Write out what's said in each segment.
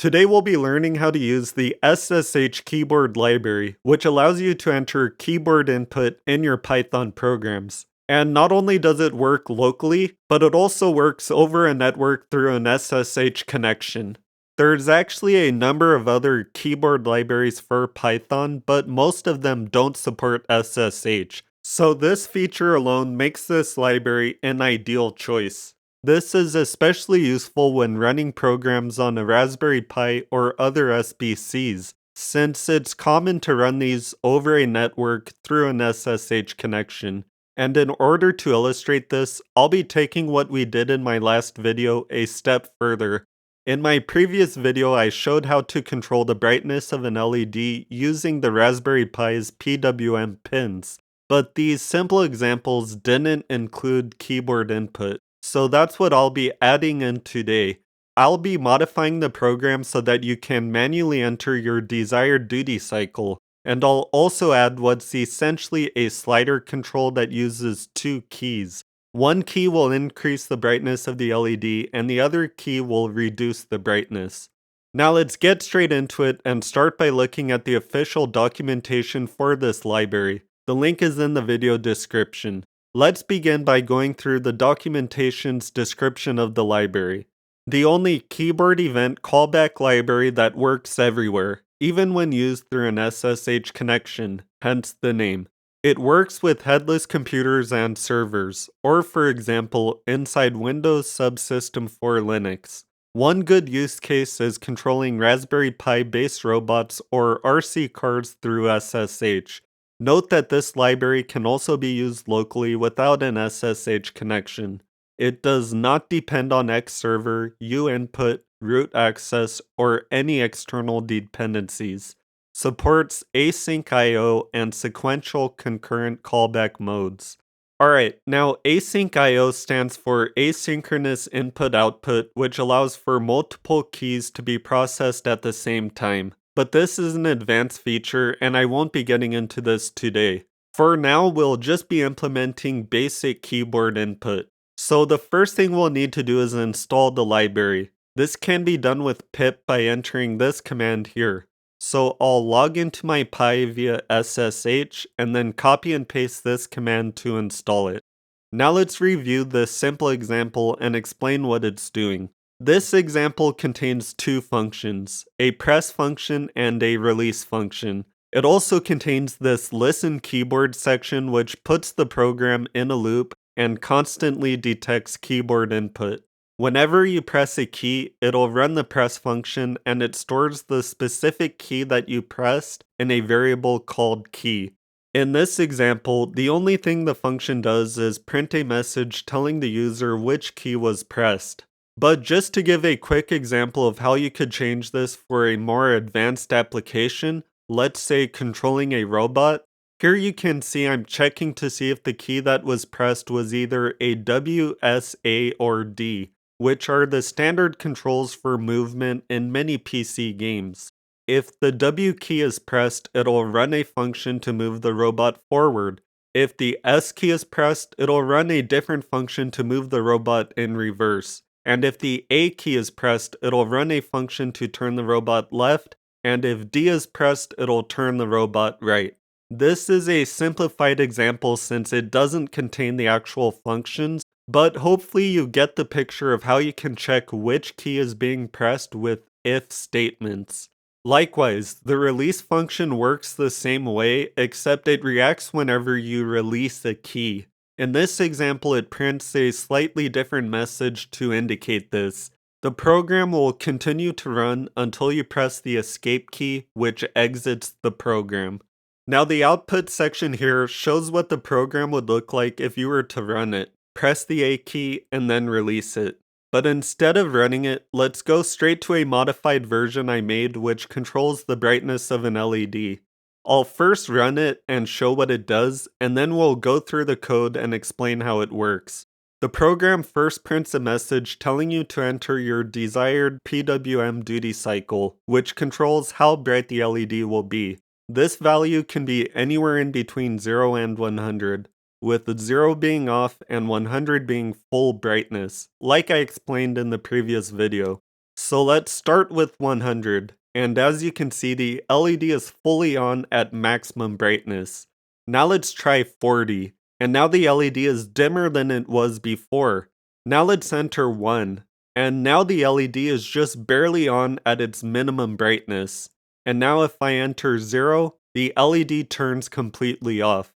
Today we'll be learning how to use the SSH keyboard library, which allows you to enter keyboard input in your Python programs. And not only does it work locally, but it also works over a network through an SSH connection. There's actually a number of other keyboard libraries for Python, but most of them don't support SSH. So this feature alone makes this library an ideal choice. This is especially useful when running programs on a Raspberry Pi or other SBCs, since it's common to run these over a network through an SSH connection. And in order to illustrate this, I'll be taking what we did in my last video a step further. In my previous video, I showed how to control the brightness of an LED using the Raspberry Pi's PWM pins, but these simple examples didn't include keyboard input. So that's what I'll be adding in today. I'll be modifying the program so that you can manually enter your desired duty cycle, and I'll also add what's essentially a slider control that uses two keys. One key will increase the brightness of the LED, and the other key will reduce the brightness. Now let's get straight into it and start by looking at the official documentation for this library. The link is in the video description. Let's begin by going through the documentation's description of the library. The only keyboard event callback library that works everywhere, even when used through an SSH connection, hence the name. It works with headless computers and servers, or for example, inside Windows Subsystem for Linux. One good use case is controlling Raspberry Pi-based robots or RC cards through SSH. Note that this library can also be used locally without an SSH connection. It does not depend on X server, uinput, root access, or any external dependencies. Supports async I/O and sequential concurrent callback modes. Alright, now async I/O stands for asynchronous input-output, which allows for multiple keys to be processed at the same time. But this is an advanced feature, and I won't be getting into this today. For now, we'll just be implementing basic keyboard input. So the first thing we'll need to do is install the library. This can be done with pip by entering this command here. So I'll log into my Pi via SSH, and then copy and paste this command to install it. Now let's review this simple example and explain what it's doing. This example contains two functions, a press function and a release function. It also contains this listen keyboard section which puts the program in a loop and constantly detects keyboard input. Whenever you press a key, it'll run the press function and it stores the specific key that you pressed in a variable called key. In this example, the only thing the function does is print a message telling the user which key was pressed. But just to give a quick example of how you could change this for a more advanced application, let's say controlling a robot, here you can see I'm checking to see if the key that was pressed was either a W, S, A, or D, which are the standard controls for movement in many PC games. If the W key is pressed, it'll run a function to move the robot forward. If the S key is pressed, it'll run a different function to move the robot in reverse. And if the A key is pressed, it'll run a function to turn the robot left, and if D is pressed, it'll turn the robot right. This is a simplified example since it doesn't contain the actual functions, but hopefully you get the picture of how you can check which key is being pressed with if statements. Likewise, the release function works the same way, except it reacts whenever you release a key. In this example, it prints a slightly different message to indicate this. The program will continue to run until you press the escape key, which exits the program. Now the output section here shows what the program would look like if you were to run it. Press the A key and then release it. But instead of running it, let's go straight to a modified version I made which controls the brightness of an LED. I'll first run it and show what it does, and then we'll go through the code and explain how it works. The program first prints a message telling you to enter your desired PWM duty cycle, which controls how bright the LED will be. This value can be anywhere in between 0 and 100, with 0 being off and 100 being full brightness, like I explained in the previous video. So let's start with 100, and as you can see, the LED is fully on at maximum brightness. Now let's try 40, and now the LED is dimmer than it was before. Now let's enter 1, and now the LED is just barely on at its minimum brightness. And now if I enter 0, the LED turns completely off.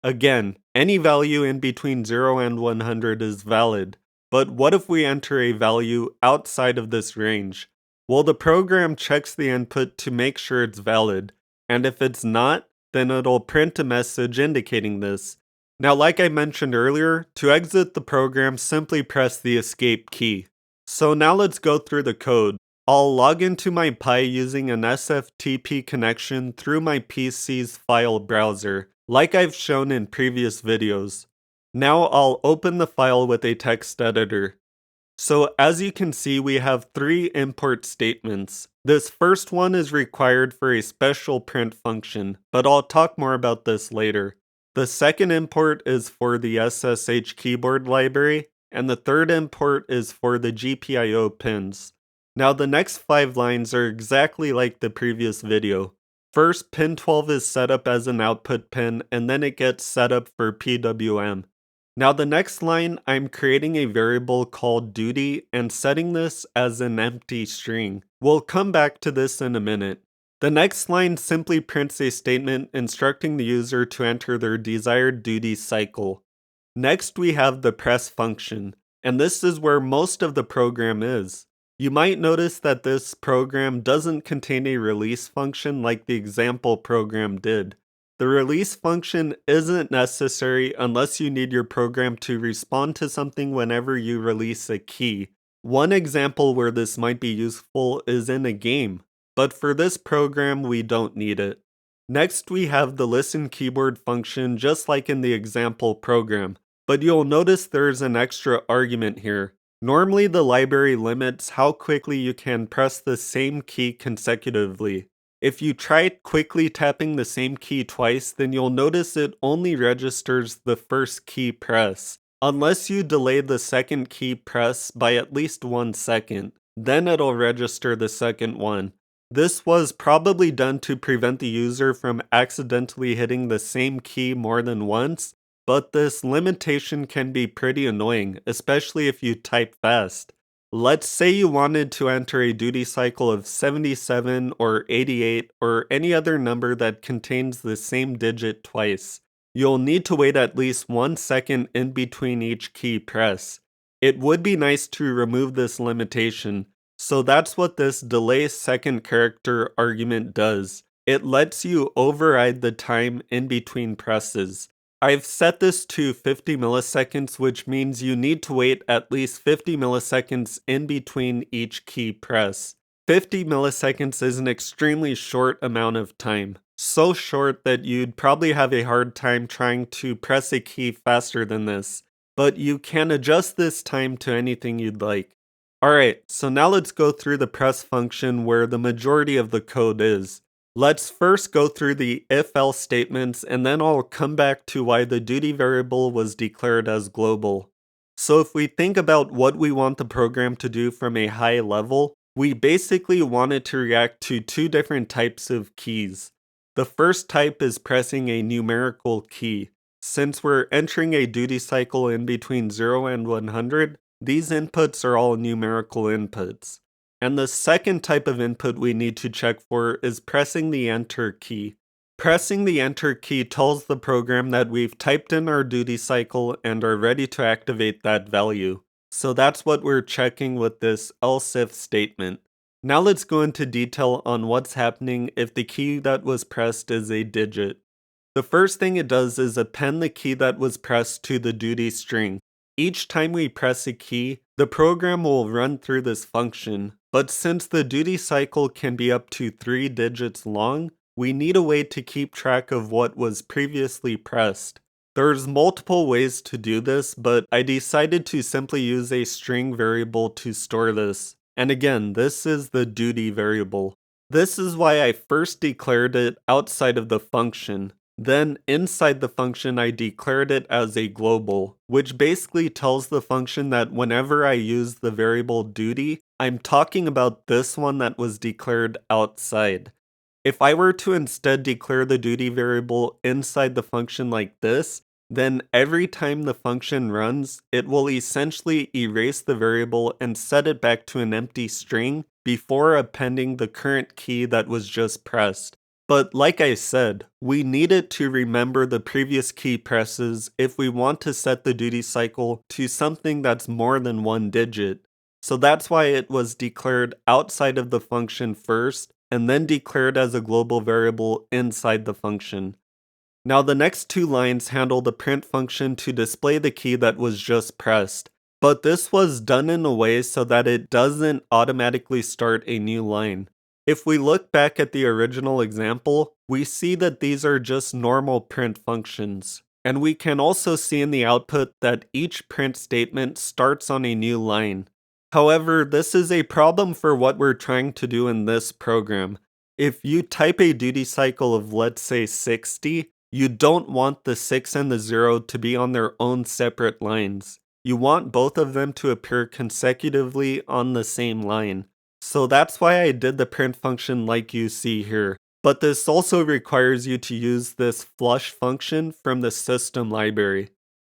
Again, any value in between 0 and 100 is valid, but what if we enter a value outside of this range? Well, the program checks the input to make sure it's valid, and if it's not, then it'll print a message indicating this. Now, like I mentioned earlier, to exit the program, simply press the escape key. So now let's go through the code. I'll log into my Pi using an SFTP connection through my PC's file browser, like I've shown in previous videos. Now I'll open the file with a text editor. So as you can see, we have 3 import statements. This first one is required for a special print function, but I'll talk more about this later. The second import is for the SSH keyboard library, and the third import is for the GPIO pins. Now the next 5 lines are exactly like the previous video. First, pin 12 is set up as an output pin, and then it gets set up for PWM. Now the next line, I'm creating a variable called duty and setting this as an empty string. We'll come back to this in a minute. The next line simply prints a statement instructing the user to enter their desired duty cycle. Next we have the press function, and this is where most of the program is. You might notice that this program doesn't contain a release function like the example program did. The release function isn't necessary unless you need your program to respond to something whenever you release a key. One example where this might be useful is in a game, but for this program we don't need it. Next we have the listen keyboard function just like in the example program, but you'll notice there's an extra argument here. Normally the library limits how quickly you can press the same key consecutively. If you try quickly tapping the same key twice, then you'll notice it only registers the first key press, unless you delay the second key press by at least 1 second. Then it'll register the second one. This was probably done to prevent the user from accidentally hitting the same key more than once, but this limitation can be pretty annoying, especially if you type fast. Let's say you wanted to enter a duty cycle of 77 or 88 or any other number that contains the same digit twice. You'll need to wait at least 1 second in between each key press. It would be nice to remove this limitation, so that's what this delay second character argument does. It lets you override the time in between presses. I've set this to 50 milliseconds, which means you need to wait at least 50 milliseconds in between each key press. 50 milliseconds is an extremely short amount of time. So short that you'd probably have a hard time trying to press a key faster than this. But you can adjust this time to anything you'd like. Alright, so now let's go through the press function where the majority of the code is. Let's first go through the if-else statements, and then I'll come back to why the duty variable was declared as global. So if we think about what we want the program to do from a high level, we basically want it to react to 2 different types of keys. The first type is pressing a numerical key. Since we're entering a duty cycle in between 0 and 100, these inputs are all numerical inputs. And the second type of input we need to check for is pressing the enter key. Pressing the enter key tells the program that we've typed in our duty cycle and are ready to activate that value. So that's what we're checking with this else if statement. Now let's go into detail on what's happening if the key that was pressed is a digit. The first thing it does is append the key that was pressed to the duty string. Each time we press a key, the program will run through this function, but since the duty cycle can be up to 3 digits long, we need a way to keep track of what was previously pressed. There's multiple ways to do this, but I decided to simply use a string variable to store this. And again, this is the duty variable. This is why I first declared it outside of the function. Then inside the function, I declared it as a global, which basically tells the function that whenever I use the variable duty, I'm talking about this one that was declared outside. If I were to instead declare the duty variable inside the function like this, then every time the function runs, it will essentially erase the variable and set it back to an empty string before appending the current key that was just pressed. But like I said, we needed to remember the previous key presses if we want to set the duty cycle to something that's more than one digit. So that's why it was declared outside of the function first, and then declared as a global variable inside the function. Now the next two lines handle the print function to display the key that was just pressed, but this was done in a way so that it doesn't automatically start a new line. If we look back at the original example, we see that these are just normal print functions. And we can also see in the output that each print statement starts on a new line. However, this is a problem for what we're trying to do in this program. If you type a duty cycle of, let's say, 60, you don't want the 6 and the 0 to be on their own separate lines. You want both of them to appear consecutively on the same line. So that's why I did the print function like you see here. But this also requires you to use this flush function from the system library.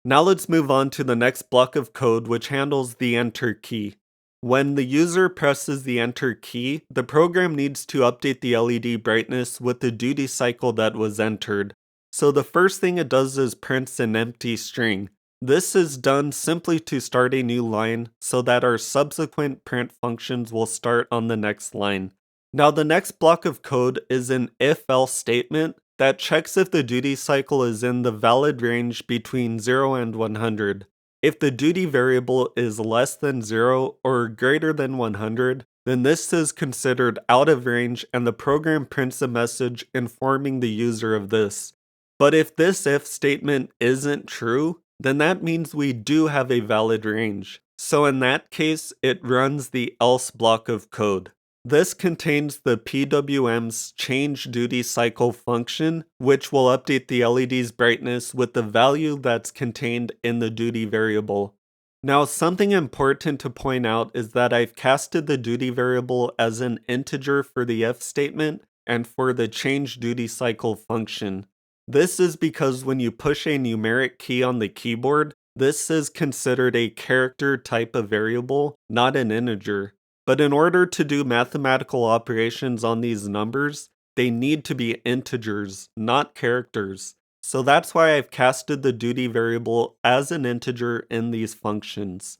Now let's move on to the next block of code, which handles the enter key. When the user presses the enter key, the program needs to update the LED brightness with the duty cycle that was entered. So the first thing it does is prints an empty string. This is done simply to start a new line so that our subsequent print functions will start on the next line. Now the next block of code is an if-else statement that checks if the duty cycle is in the valid range between 0 and 100. If the duty variable is less than 0 or greater than 100, then this is considered out of range and the program prints a message informing the user of this. But if this if statement isn't true, then that means we do have a valid range. So in that case, it runs the else block of code. This contains the PWM's change duty cycle function, which will update the LED's brightness with the value that's contained in the duty variable. Now, something important to point out is that I've casted the duty variable as an integer for the if statement and for the change duty cycle function. This is because when you push a numeric key on the keyboard, this is considered a character type of variable, not an integer. But in order to do mathematical operations on these numbers, they need to be integers, not characters. So that's why I've casted the duty variable as an integer in these functions.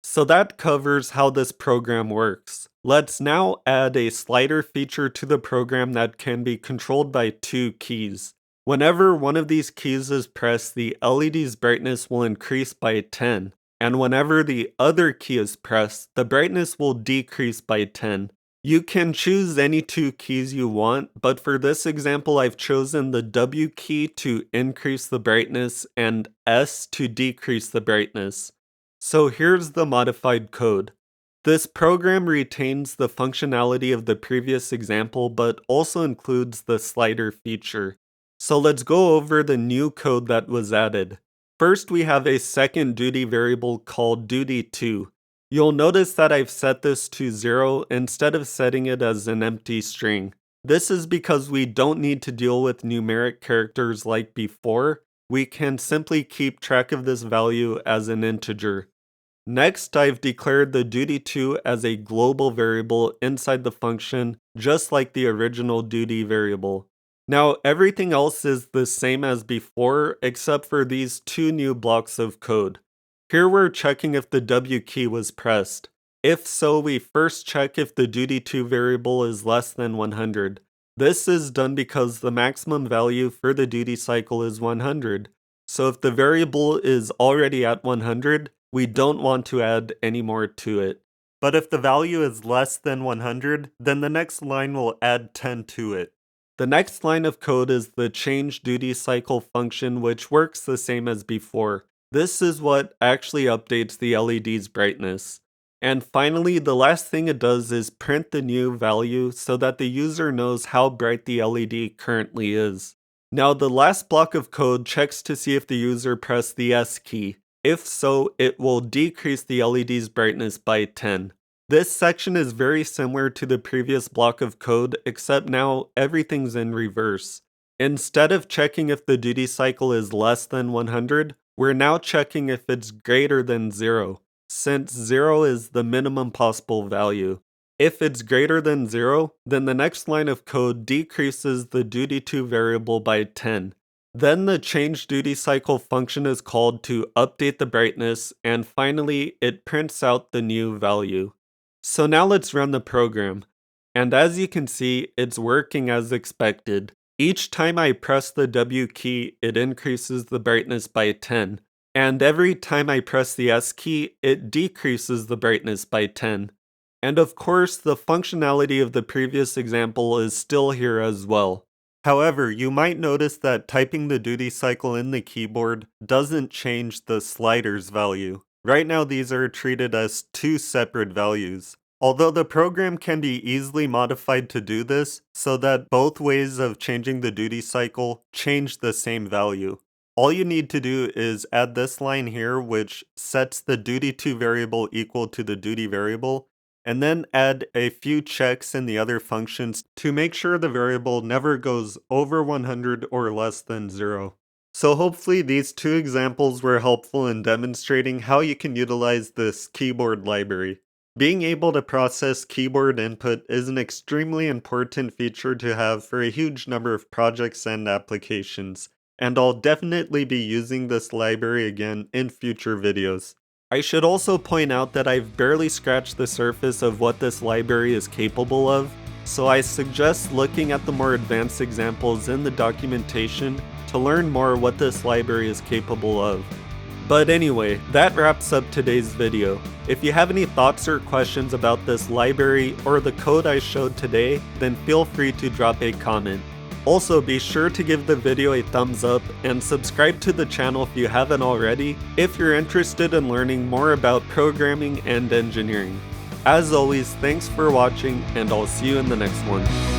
So that covers how this program works. Let's now add a slider feature to the program that can be controlled by two keys. Whenever one of these keys is pressed, the LED's brightness will increase by 10. And whenever the other key is pressed, the brightness will decrease by 10. You can choose any two keys you want, but for this example I've chosen the W key to increase the brightness and S to decrease the brightness. So here's the modified code. This program retains the functionality of the previous example, but also includes the slider feature. So let's go over the new code that was added. First, we have a second duty variable called duty2. You'll notice that I've set this to 0 instead of setting it as an empty string. This is because we don't need to deal with numeric characters like before. We can simply keep track of this value as an integer. Next, I've declared the duty2 as a global variable inside the function, just like the original duty variable. Now, everything else is the same as before, except for these two new blocks of code. Here we're checking if the W key was pressed. If so, we first check if the duty2 variable is less than 100. This is done because the maximum value for the duty cycle is 100. So if the variable is already at 100, we don't want to add any more to it. But if the value is less than 100, then the next line will add 10 to it. The next line of code is the change duty cycle function, which works the same as before. This is what actually updates the LED's brightness. And finally, the last thing it does is print the new value so that the user knows how bright the LED currently is. Now the last block of code checks to see if the user pressed the S key. If so, it will decrease the LED's brightness by 10. This section is very similar to the previous block of code, except now everything's in reverse. Instead of checking if the duty cycle is less than 100, we're now checking if it's greater than 0, since 0 is the minimum possible value. If it's greater than 0, then the next line of code decreases the duty2 variable by 10. Then the change duty cycle function is called to update the brightness, and finally it prints out the new value. So now let's run the program. And as you can see, it's working as expected. Each time I press the W key, it increases the brightness by 10. And every time I press the S key, it decreases the brightness by 10. And of course, the functionality of the previous example is still here as well. However, you might notice that typing the duty cycle in the keyboard doesn't change the slider's value. Right now these are treated as two separate values. Although the program can be easily modified to do this, so that both ways of changing the duty cycle change the same value. All you need to do is add this line here, which sets the duty2 variable equal to the duty variable, and then add a few checks in the other functions to make sure the variable never goes over 100 or less than 0. So hopefully these two examples were helpful in demonstrating how you can utilize this keyboard library. Being able to process keyboard input is an extremely important feature to have for a huge number of projects and applications, and I'll definitely be using this library again in future videos. I should also point out that I've barely scratched the surface of what this library is capable of, so I suggest looking at the more advanced examples in the documentation to learn more what this library is capable of. But anyway, that wraps up today's video. If you have any thoughts or questions about this library or the code I showed today, then feel free to drop a comment. Also, be sure to give the video a thumbs up and subscribe to the channel if you haven't already, if you're interested in learning more about programming and engineering. As always, thanks for watching, and I'll see you in the next one.